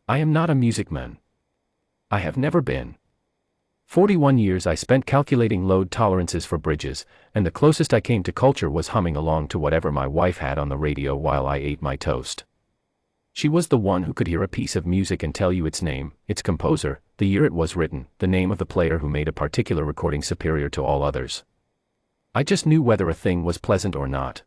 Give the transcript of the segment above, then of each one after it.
I am not a music man. I have never been. 41 years I spent calculating load tolerances for bridges, and the closest I came to culture was humming along to whatever my wife had on the radio while I ate my toast. She was the one who could hear a piece of music and tell you its name, its composer, the year it was written, the name of the player who made a particular recording superior to all others. I just knew whether a thing was pleasant or not.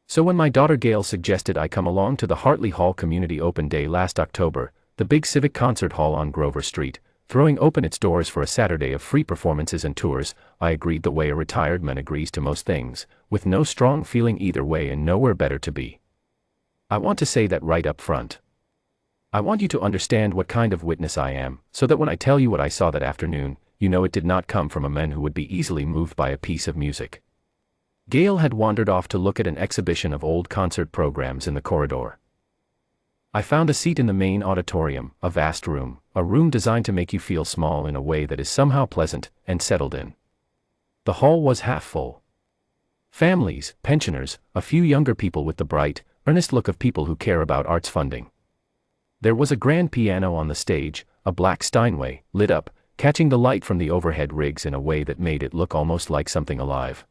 So when my daughter Gail suggested I come along to the Hartley Hall Community Open Day last October, the big civic concert hall on Grover Street, throwing open its doors for a Saturday of free performances and tours, I agreed the way a retired man agrees to most things, with no strong feeling either way and nowhere better to be. I want to say that right up front. I want you to understand what kind of witness I am, so that when I tell you what I saw that afternoon, you know it did not come from a man who would be easily moved by a piece of music. Gail had wandered off to look at an exhibition of old concert programs in the corridor. I found a seat in the main auditorium, a vast room, a room designed to make you feel small in a way that is somehow pleasant, and settled in. The hall was half full. Families, pensioners, a few younger people with the bright, earnest look of people who care about arts funding. There was a grand piano on the stage, a black Steinway, lit up, catching the light from the overhead rigs in a way that made it look almost like something alive.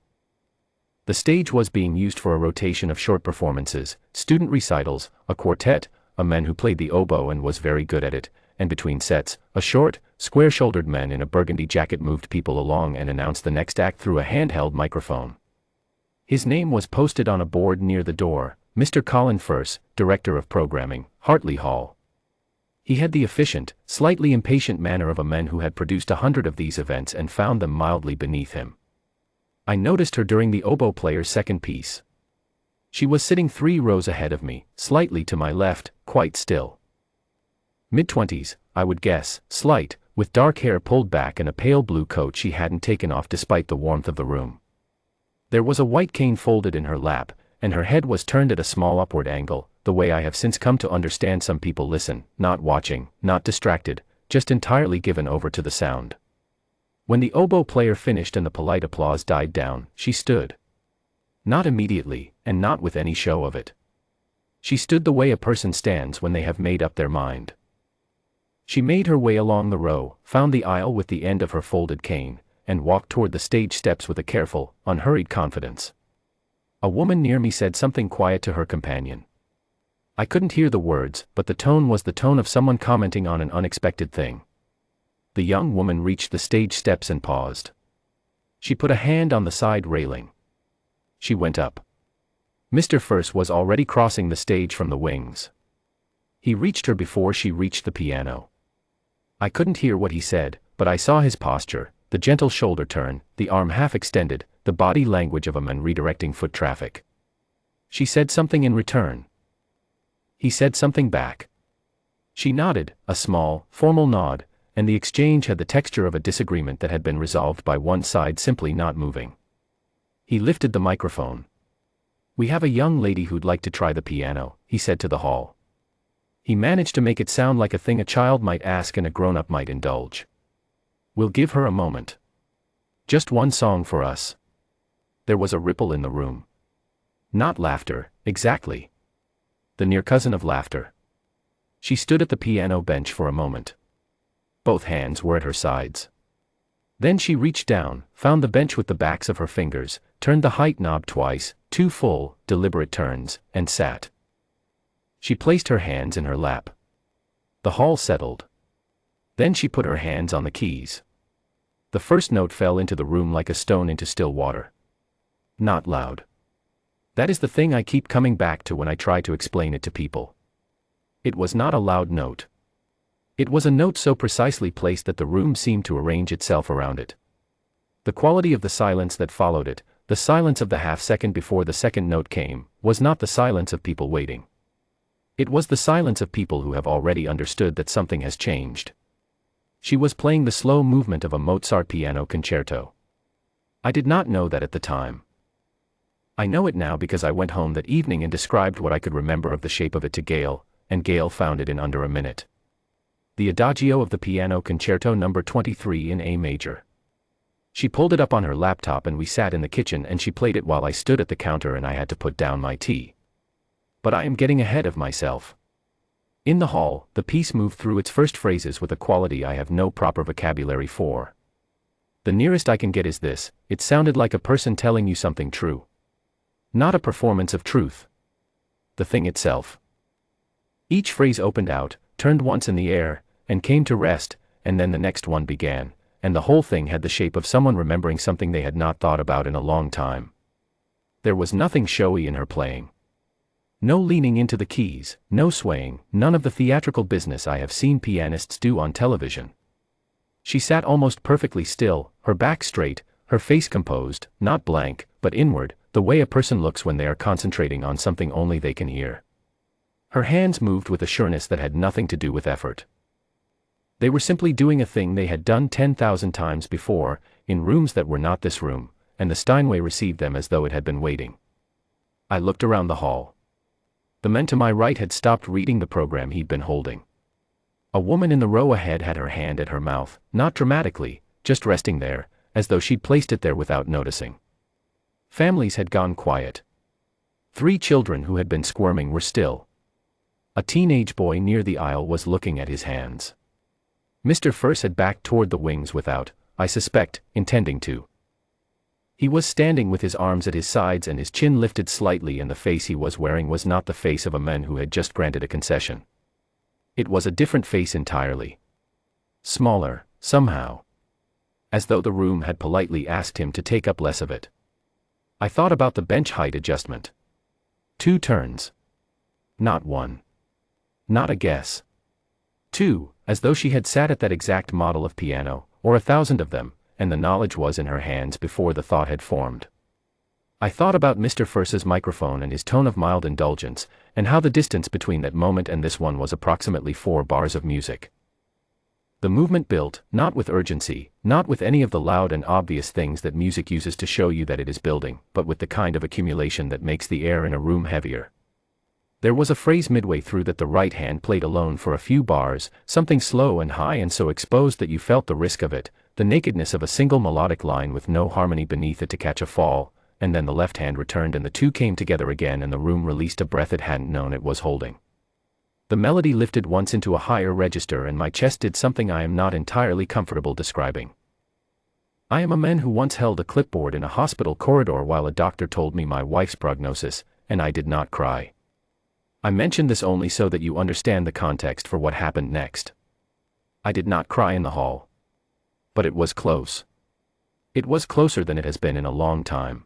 The stage was being used for a rotation of short performances, student recitals, a quartet, a man who played the oboe and was very good at it, and between sets, a short, square-shouldered man in a burgundy jacket moved people along and announced the next act through a handheld microphone. His name was posted on a board near the door, Mr. Colin Firth, Director of Programming, Hartley Hall. He had the efficient, slightly impatient manner of a man who had produced 100 of these events and found them mildly beneath him. I noticed her during the oboe player's second piece. She was sitting 3 rows ahead of me, slightly to my left, quite still. Mid-20s, I would guess, slight, with dark hair pulled back and a pale blue coat she hadn't taken off despite the warmth of the room. There was a white cane folded in her lap, and her head was turned at a small upward angle, the way I have since come to understand some people listen, not watching, not distracted, just entirely given over to the sound. When the oboe player finished and the polite applause died down, she stood. Not immediately, and not with any show of it. She stood the way a person stands when they have made up their mind. She made her way along the row, found the aisle with the end of her folded cane, and walked toward the stage steps with a careful, unhurried confidence. A woman near me said something quiet to her companion. I couldn't hear the words, but the tone was the tone of someone commenting on an unexpected thing. The young woman reached the stage steps and paused. She put a hand on the side railing. She went up. Mr. Firth was already crossing the stage from the wings. He reached her before she reached the piano. I couldn't hear what he said, but I saw his posture, the gentle shoulder turn, the arm half extended, the body language of a man redirecting foot traffic. She said something in return. He said something back. She nodded, a small, formal nod, and the exchange had the texture of a disagreement that had been resolved by one side simply not moving. He lifted the microphone. "We have a young lady who'd like to try the piano," he said to the hall. He managed to make it sound like a thing a child might ask and a grown-up might indulge. "We'll give her a moment. Just one song for us." There was a ripple in the room. Not laughter, exactly. The near cousin of laughter. She stood at the piano bench for a moment. Both hands were at her sides. Then she reached down, found the bench with the backs of her fingers, turned the height knob twice, 2 full, deliberate turns, and sat. She placed her hands in her lap. The hall settled. Then she put her hands on the keys. The first note fell into the room like a stone into still water. Not loud. That is the thing I keep coming back to when I try to explain it to people. It was not a loud note. It was a note so precisely placed that the room seemed to arrange itself around it. The quality of the silence that followed it, the silence of the half-second before the second note came, was not the silence of people waiting. It was the silence of people who have already understood that something has changed. She was playing the slow movement of a Mozart piano concerto. I did not know that at the time. I know it now because I went home that evening and described what I could remember of the shape of it to Gail, and Gail found it in under a minute. The Adagio of the Piano Concerto No. 23 in A major. She pulled it up on her laptop and we sat in the kitchen and she played it while I stood at the counter and I had to put down my tea. But I am getting ahead of myself. In the hall, the piece moved through its first phrases with a quality I have no proper vocabulary for. The nearest I can get is this: it sounded like a person telling you something true. Not a performance of truth. The thing itself. Each phrase opened out, turned once in the air, and came to rest, and then the next one began, and the whole thing had the shape of someone remembering something they had not thought about in a long time. There was nothing showy in her playing. No leaning into the keys, no swaying, none of the theatrical business I have seen pianists do on television. She sat almost perfectly still, her back straight, her face composed, not blank, but inward, the way a person looks when they are concentrating on something only they can hear. Her hands moved with a sureness that had nothing to do with effort. They were simply doing a thing they had done 10,000 times before, in rooms that were not this room, and the Steinway received them as though it had been waiting. I looked around the hall. The men to my right had stopped reading the program he'd been holding. A woman in the row ahead had her hand at her mouth, not dramatically, just resting there, as though she'd placed it there without noticing. Families had gone quiet. 3 children who had been squirming were still. A teenage boy near the aisle was looking at his hands. Mr. First had backed toward the wings without, I suspect, intending to. He was standing with his arms at his sides and his chin lifted slightly, and the face he was wearing was not the face of a man who had just granted a concession. It was a different face entirely. Smaller, somehow. As though the room had politely asked him to take up less of it. I thought about the bench height adjustment. 2 turns. Not 1. Not a guess. 2, as though she had sat at that exact model of piano, or 1,000 of them, and the knowledge was in her hands before the thought had formed. I thought about Mr. First's microphone and his tone of mild indulgence, and how the distance between that moment and this one was approximately 4 bars of music. The movement built, not with urgency, not with any of the loud and obvious things that music uses to show you that it is building, but with the kind of accumulation that makes the air in a room heavier. There was a phrase midway through that the right hand played alone for a few bars, something slow and high and so exposed that you felt the risk of it, the nakedness of a single melodic line with no harmony beneath it to catch a fall, and then the left hand returned and the two came together again and the room released a breath it hadn't known it was holding. The melody lifted once into a higher register and my chest did something I am not entirely comfortable describing. I am a man who once held a clipboard in a hospital corridor while a doctor told me my wife's prognosis, and I did not cry. I mention this only so that you understand the context for what happened next. I did not cry in the hall. But it was close. It was closer than it has been in a long time.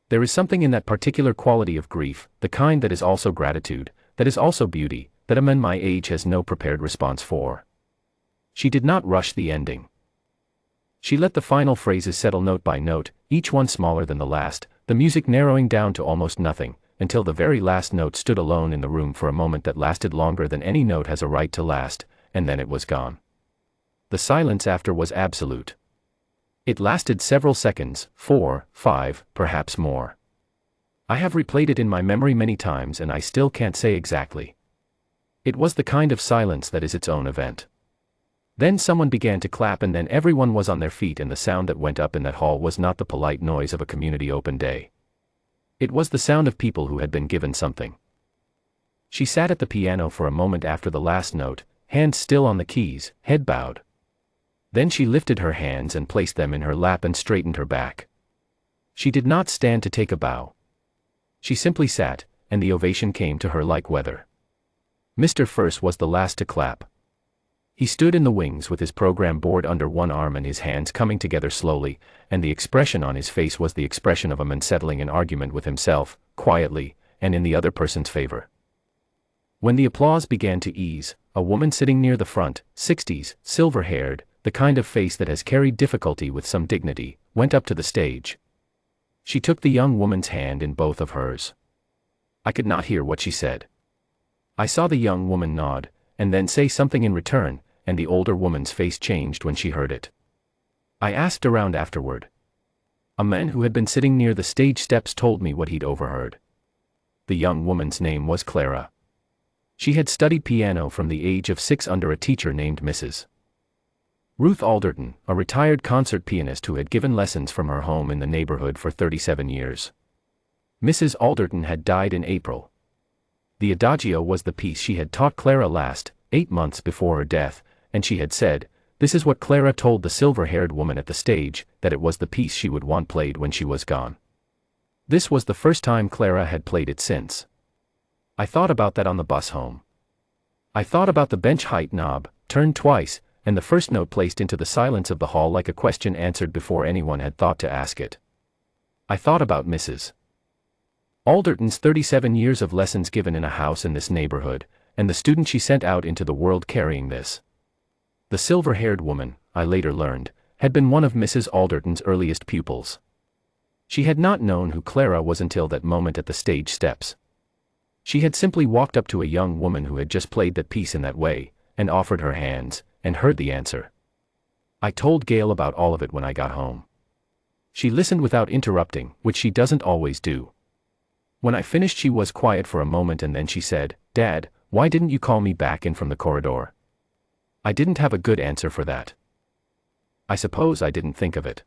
There is something in that particular quality of grief, the kind that is also gratitude, that is also beauty, that a man my age has no prepared response for. She did not rush the ending. She let the final phrases settle note by note, each one smaller than the last, the music narrowing down to almost nothing, until the very last note stood alone in the room for a moment that lasted longer than any note has a right to last, and then it was gone. The silence after was absolute. It lasted several seconds, 4, 5, perhaps more. I have replayed it in my memory many times and I still can't say exactly. It was the kind of silence that is its own event. Then someone began to clap and then everyone was on their feet and the sound that went up in that hall was not the polite noise of a community open day. It was the sound of people who had been given something. She sat at the piano for a moment after the last note, hands still on the keys, head bowed. Then she lifted her hands and placed them in her lap and straightened her back. She did not stand to take a bow. She simply sat, and the ovation came to her like weather. Mr. First was the last to clap. He stood in the wings with his program board under one arm and his hands coming together slowly, and the expression on his face was the expression of a man settling an argument with himself, quietly, and in the other person's favor. When the applause began to ease, a woman sitting near the front, 60s, silver-haired, the kind of face that has carried difficulty with some dignity, went up to the stage. She took the young woman's hand in both of hers. I could not hear what she said. I saw the young woman nod, and then say something in return, and the older woman's face changed when she heard it. I asked around afterward. A man who had been sitting near the stage steps told me what he'd overheard. The young woman's name was Clara. She had studied piano from the age of 6 under a teacher named Mrs. Ruth Alderton, a retired concert pianist who had given lessons from her home in the neighborhood for 37 years. Mrs. Alderton had died in April. The Adagio was the piece she had taught Clara last, 8 months before her death, and she had said, this is what Clara told the silver-haired woman at the stage, that it was the piece she would want played when she was gone. This was the first time Clara had played it since. I thought about that on the bus home. I thought about the bench height knob, turned twice, and the first note placed into the silence of the hall like a question answered before anyone had thought to ask it. I thought about Mrs. Alderton's 37 years of lessons given in a house in this neighborhood, and the student she sent out into the world carrying this. The silver-haired woman, I later learned, had been one of Mrs. Alderton's earliest pupils. She had not known who Clara was until that moment at the stage steps. She had simply walked up to a young woman who had just played that piece in that way, and offered her hands, and heard the answer. I told Gail about all of it when I got home. She listened without interrupting, which she doesn't always do. When I finished she was quiet for a moment and then she said, "Dad, why didn't you call me back in from the corridor?" I didn't have a good answer for that. I suppose I didn't think of it.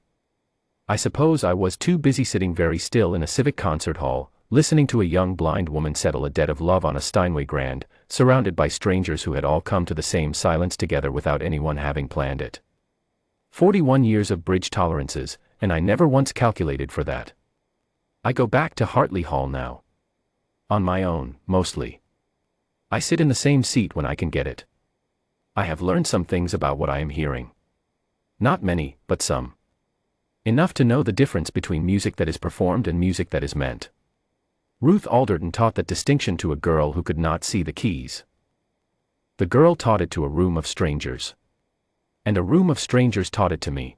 I suppose I was too busy sitting very still in a civic concert hall, listening to a young blind woman settle a debt of love on a Steinway grand, surrounded by strangers who had all come to the same silence together without anyone having planned it. 41 years of bridge tolerances, and I never once calculated for that. I go back to Hartley Hall now. On my own, mostly. I sit in the same seat when I can get it. I have learned some things about what I am hearing. Not many, but some. Enough to know the difference between music that is performed and music that is meant. Ruth Alderton taught that distinction to a girl who could not see the keys. The girl taught it to a room of strangers. And a room of strangers taught it to me.